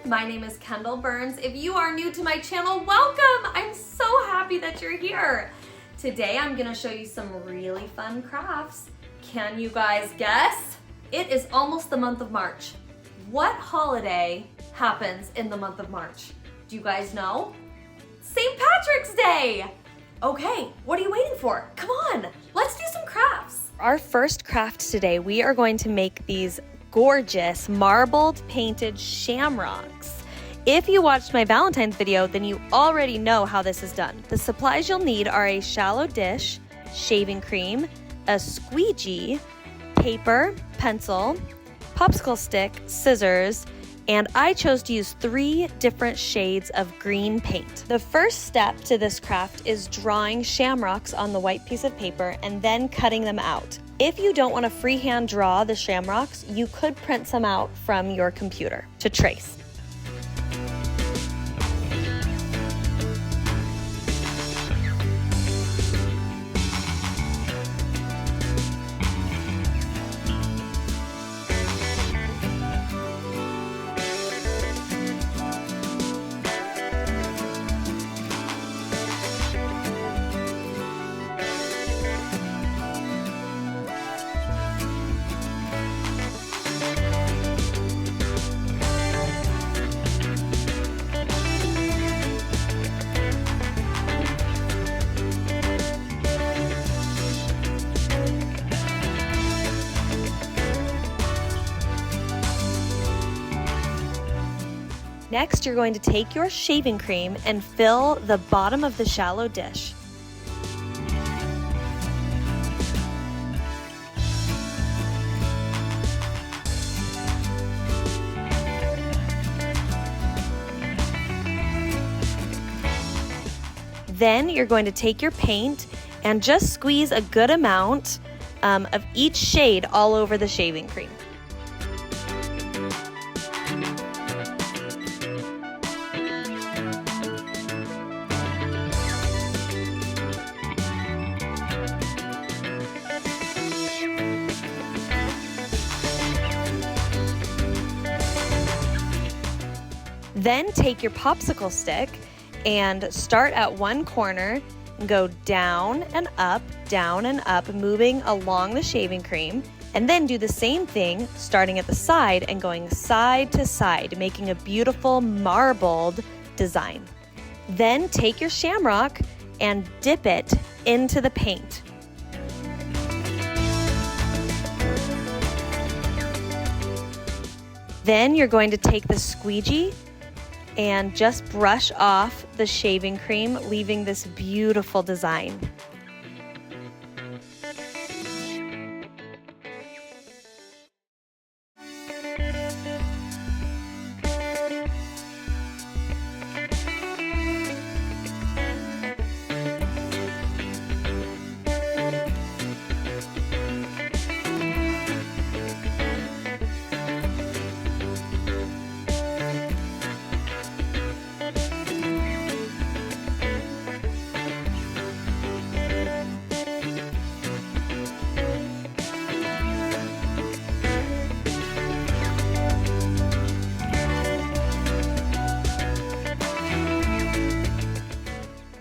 My name is Kendall Burns. If you are new to my channel, welcome! I'm so happy that you're here. Today I'm gonna show you some really fun crafts. Can you guys guess? It is almost the month of March. What holiday happens in the month of March? Do you guys know? St. Patrick's Day! Okay, what are you waiting for? Come on, let's do some crafts. Our first craft today, we are going to make these gorgeous marbled painted shamrocks. If you watched my Valentine's video, then you already know how this is done. The supplies you'll need are a shallow dish, shaving cream, a squeegee, paper, pencil, popsicle stick, scissors, and I chose to use 3 different shades of green paint. The first step to this craft is drawing shamrocks on the white piece of paper and then cutting them out. If you don't want to freehand draw the shamrocks, you could print some out from your computer to trace. Next, you're going to take your shaving cream and fill the bottom of the shallow dish. Then you're going to take your paint and just squeeze a good amount of each shade all over the shaving cream. Then take your popsicle stick and start at one corner and go down and up, moving along the shaving cream. And then do the same thing, starting at the side and going side to side, making a beautiful marbled design. Then take your shamrock and dip it into the paint. Then you're going to take the squeegee and just brush off the shaving cream, leaving this beautiful design.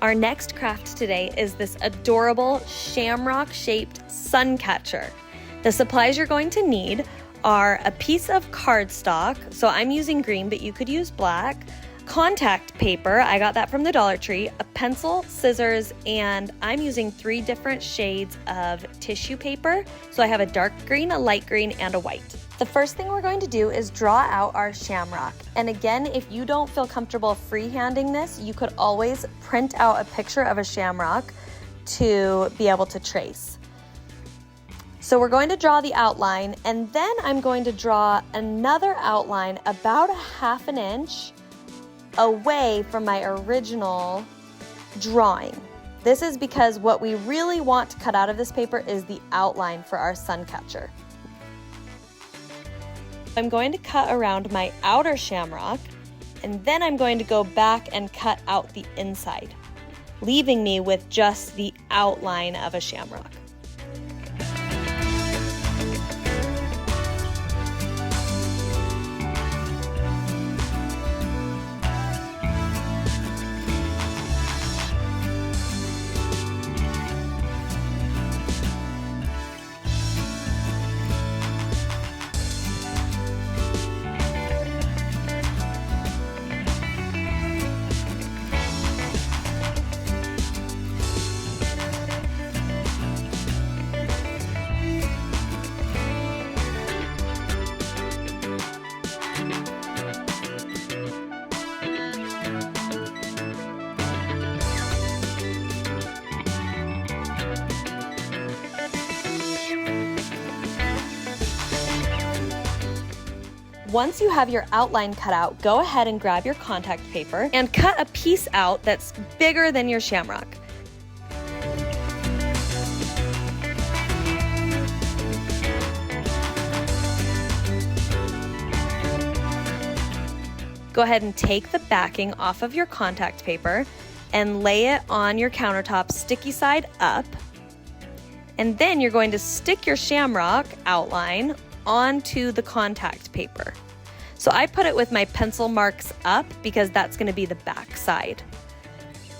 Our next craft today is this adorable shamrock-shaped sun catcher. The supplies you're going to need are a piece of cardstock, so I'm using green, but you could use black, contact paper, I got that from the Dollar Tree, a pencil, scissors, and I'm using 3 different shades of tissue paper. So I have a dark green, a light green, and a white. The first thing we're going to do is draw out our shamrock. And again, if you don't feel comfortable freehanding this, you could always print out a picture of a shamrock to be able to trace. So we're going to draw the outline, and then I'm going to draw another outline about 1/2 inch away from my original drawing. This is because what we really want to cut out of this paper is the outline for our sun catcher. I'm going to cut around my outer shamrock, and then I'm going to go back and cut out the inside, leaving me with just the outline of a shamrock. Once you have your outline cut out, go ahead and grab your contact paper and cut a piece out that's bigger than your shamrock. Go ahead and take the backing off of your contact paper and lay it on your countertop sticky side up. And then you're going to stick your shamrock outline onto the contact paper. So I put it with my pencil marks up because that's going to be the back side.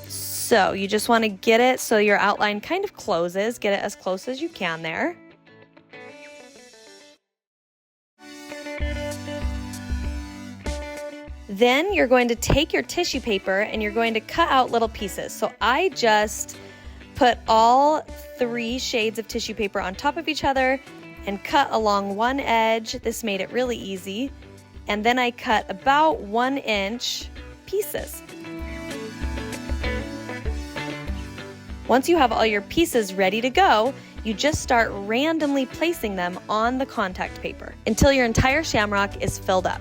So you just want to get it so your outline kind of closes, get it as close as you can there. Then you're going to take your tissue paper and you're going to cut out little pieces. So I just put all 3 shades of tissue paper on top of each other and cut along one edge. This made it really easy. And then I cut about 1-inch pieces. Once you have all your pieces ready to go, you just start randomly placing them on the contact paper until your entire shamrock is filled up.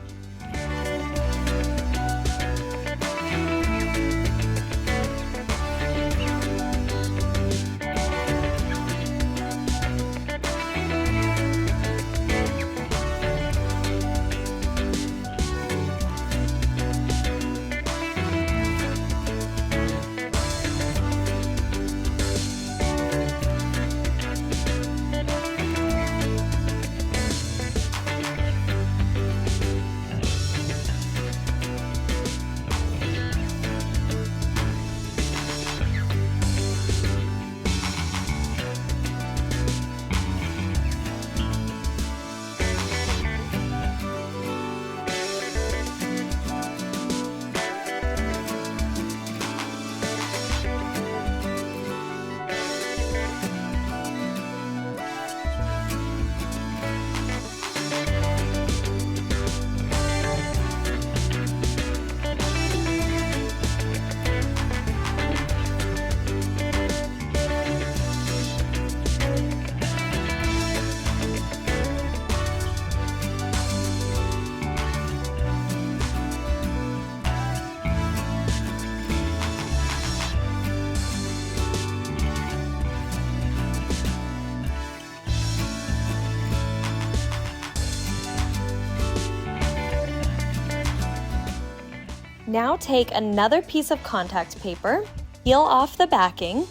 Now take another piece of contact paper, peel off the backing,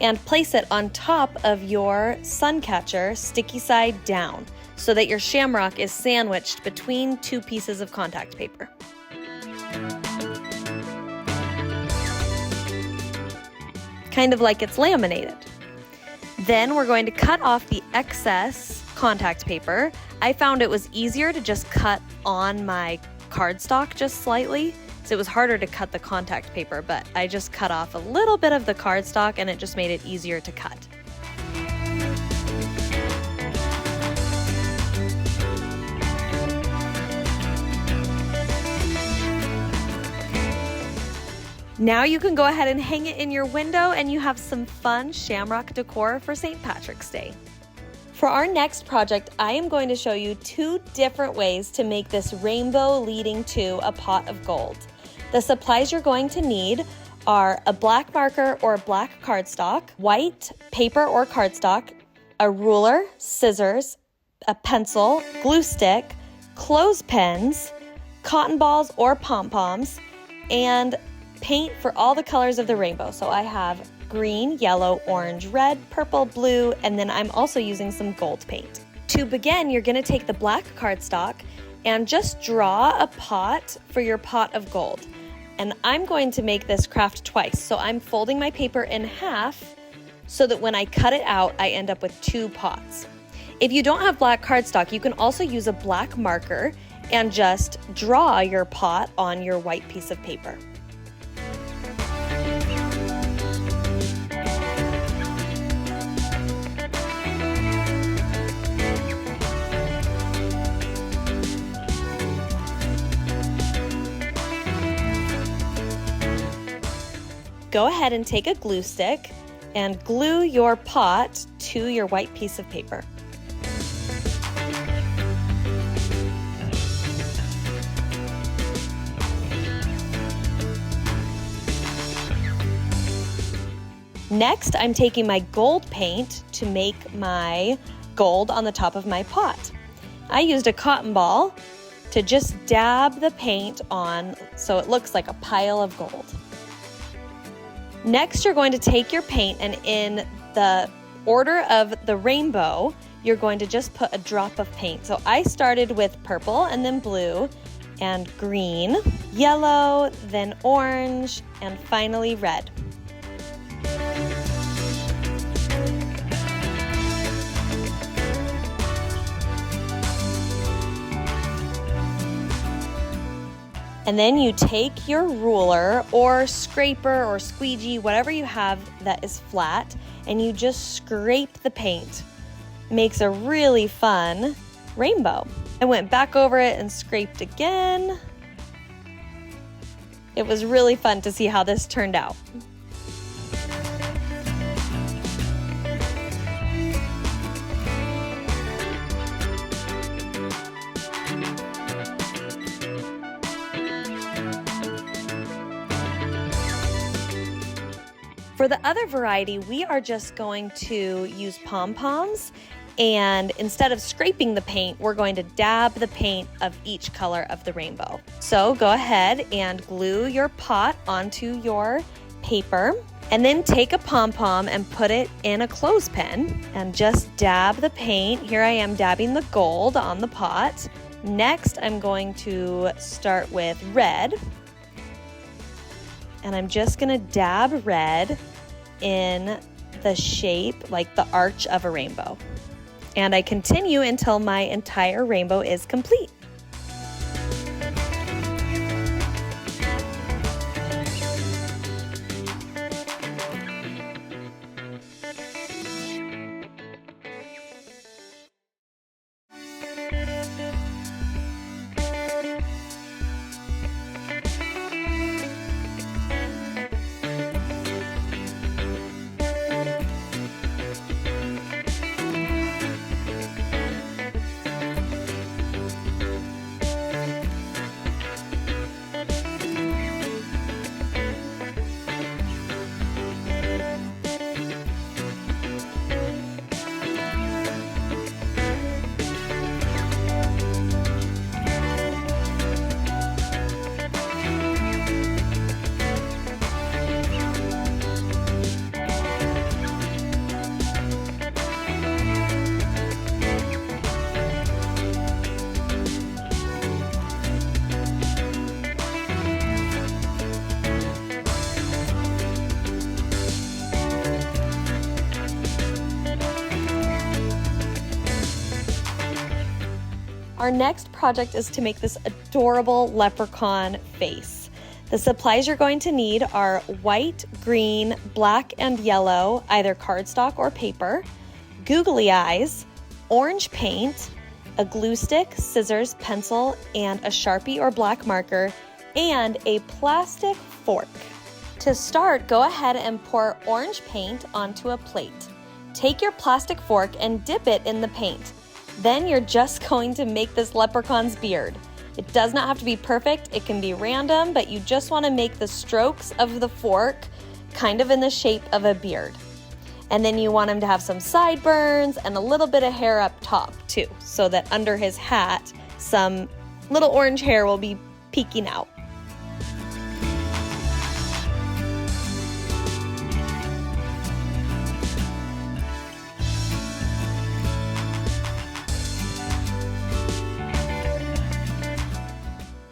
and place it on top of your sun catcher sticky side down so that your shamrock is sandwiched between 2 pieces of contact paper. Kind of like it's laminated. Then we're going to cut off the excess contact paper. I found it was easier to just cut on my cardstock just slightly, so it was harder to cut the contact paper, but I just cut off a little bit of the cardstock and it just made it easier to cut. Now you can go ahead and hang it in your window and you have some fun shamrock decor for St. Patrick's Day. For our next project, I am going to show you 2 different ways to make this rainbow leading to a pot of gold. The supplies you're going to need are a black marker or black cardstock, white paper or cardstock, a ruler, scissors, a pencil, glue stick, clothespins, cotton balls or pom-poms, and paint for all the colors of the rainbow. So I have green, yellow, orange, red, purple, blue, and then I'm also using some gold paint. To begin, you're going to take the black cardstock and just draw a pot for your pot of gold. And I'm going to make this craft twice. So I'm folding my paper in half so that when I cut it out, I end up with 2 pots. If you don't have black cardstock, you can also use a black marker and just draw your pot on your white piece of paper. Go ahead and take a glue stick and glue your pot to your white piece of paper. Next, I'm taking my gold paint to make my gold on the top of my pot. I used a cotton ball to just dab the paint on so it looks like a pile of gold. Next, you're going to take your paint and in the order of the rainbow, you're going to just put a drop of paint. So I started with purple and then blue and green, yellow, then orange, and finally red. And then you take your ruler or scraper or squeegee, whatever you have that is flat, and you just scrape the paint. Makes a really fun rainbow. I went back over it and scraped again. It was really fun to see how this turned out. For the other variety, we are just going to use pom-poms, and instead of scraping the paint, we're going to dab the paint of each color of the rainbow. So go ahead and glue your pot onto your paper, and then take a pom-pom and put it in a clothespin and just dab the paint. Here I am dabbing the gold on the pot. Next, I'm going to start with red. And I'm just gonna dab red in the shape, like the arch of a rainbow. And I continue until my entire rainbow is complete. Our next project is to make this adorable leprechaun face. The supplies you're going to need are white, green, black, and yellow, either cardstock or paper, googly eyes, orange paint, a glue stick, scissors, pencil, and a Sharpie or black marker, and a plastic fork. To start, go ahead and pour orange paint onto a plate. Take your plastic fork and dip it in the paint. Then you're just going to make this leprechaun's beard. It does not have to be perfect, it can be random, but you just want to make the strokes of the fork kind of in the shape of a beard. And then you want him to have some sideburns and a little bit of hair up top too, so that under his hat, some little orange hair will be peeking out.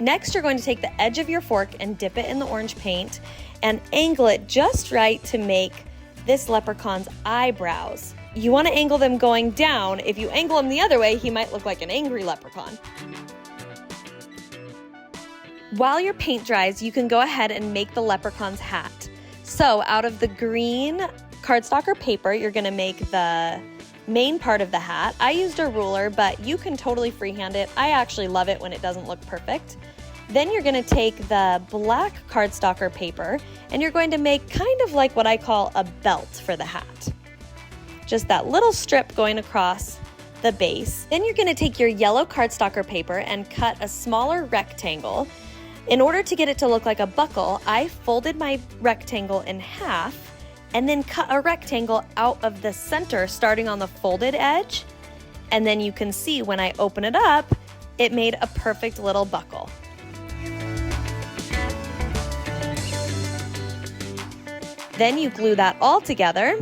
Next, you're going to take the edge of your fork and dip it in the orange paint and angle it just right to make this leprechaun's eyebrows. You want to angle them going down. If you angle them the other way, he might look like an angry leprechaun. While your paint dries, you can go ahead and make the leprechaun's hat. So out of the green cardstock or paper, you're going to make the main part of the hat. I used a ruler, but you can totally freehand it. I actually love it when it doesn't look perfect. Then you're going to take the black cardstock or paper and you're going to make kind of like what I call a belt for the hat. Just that little strip going across the base. Then you're going to take your yellow cardstock or paper and cut a smaller rectangle. In order to get it to look like a buckle, I folded my rectangle in half and then cut a rectangle out of the center starting on the folded edge. And then you can see when I open it up, it made a perfect little buckle. Then you glue that all together.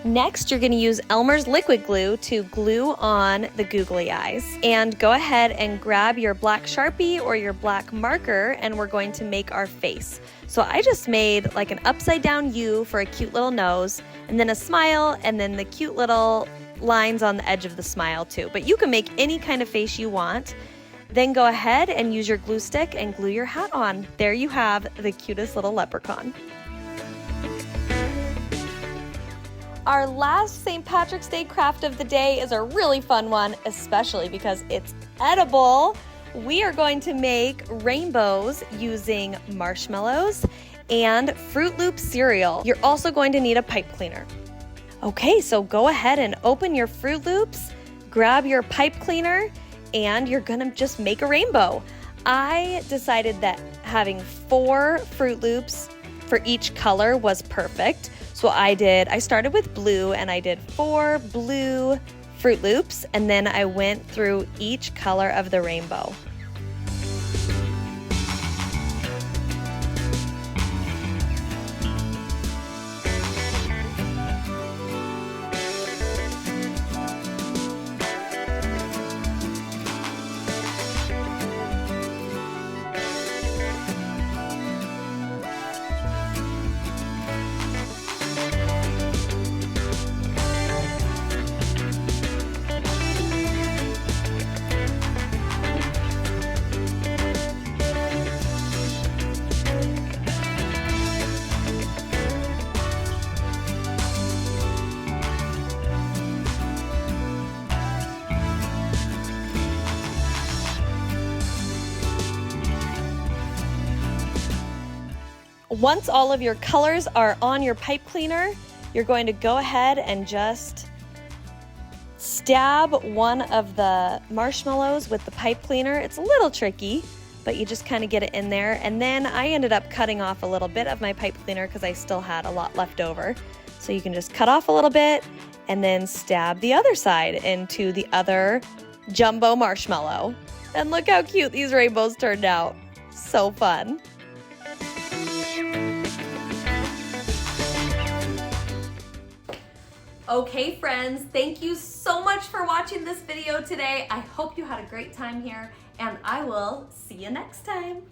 Next, you're going to use Elmer's liquid glue to glue on the googly eyes. And go ahead and grab your black Sharpie or your black marker, and we're going to make our face. So I just made like an upside down U for a cute little nose, and then a smile, and then the cute little lines on the edge of the smile too. But you can make any kind of face you want. Then go ahead and use your glue stick and glue your hat on. There you have the cutest little leprechaun. Our last St. Patrick's Day craft of the day is a really fun one, especially because it's edible. We are going to make rainbows using marshmallows and Fruit Loop cereal. You're also going to need a pipe cleaner. Okay, so go ahead and open your Fruit Loops, grab your pipe cleaner, and you're gonna just make a rainbow. I decided that having 4 Fruit Loops for each color was perfect. So I started with blue, and I did 4 blue Fruit Loops, and then I went through each color of the rainbow. Once all of your colors are on your pipe cleaner, you're going to go ahead and just stab one of the marshmallows with the pipe cleaner. It's a little tricky, but you just kind of get it in there. And then I ended up cutting off a little bit of my pipe cleaner because I still had a lot left over. So you can just cut off a little bit and then stab the other side into the other jumbo marshmallow. And look how cute these rainbows turned out. So fun. Okay friends, thank you so much for watching this video today. I hope you had a great time here, and I will see you next time.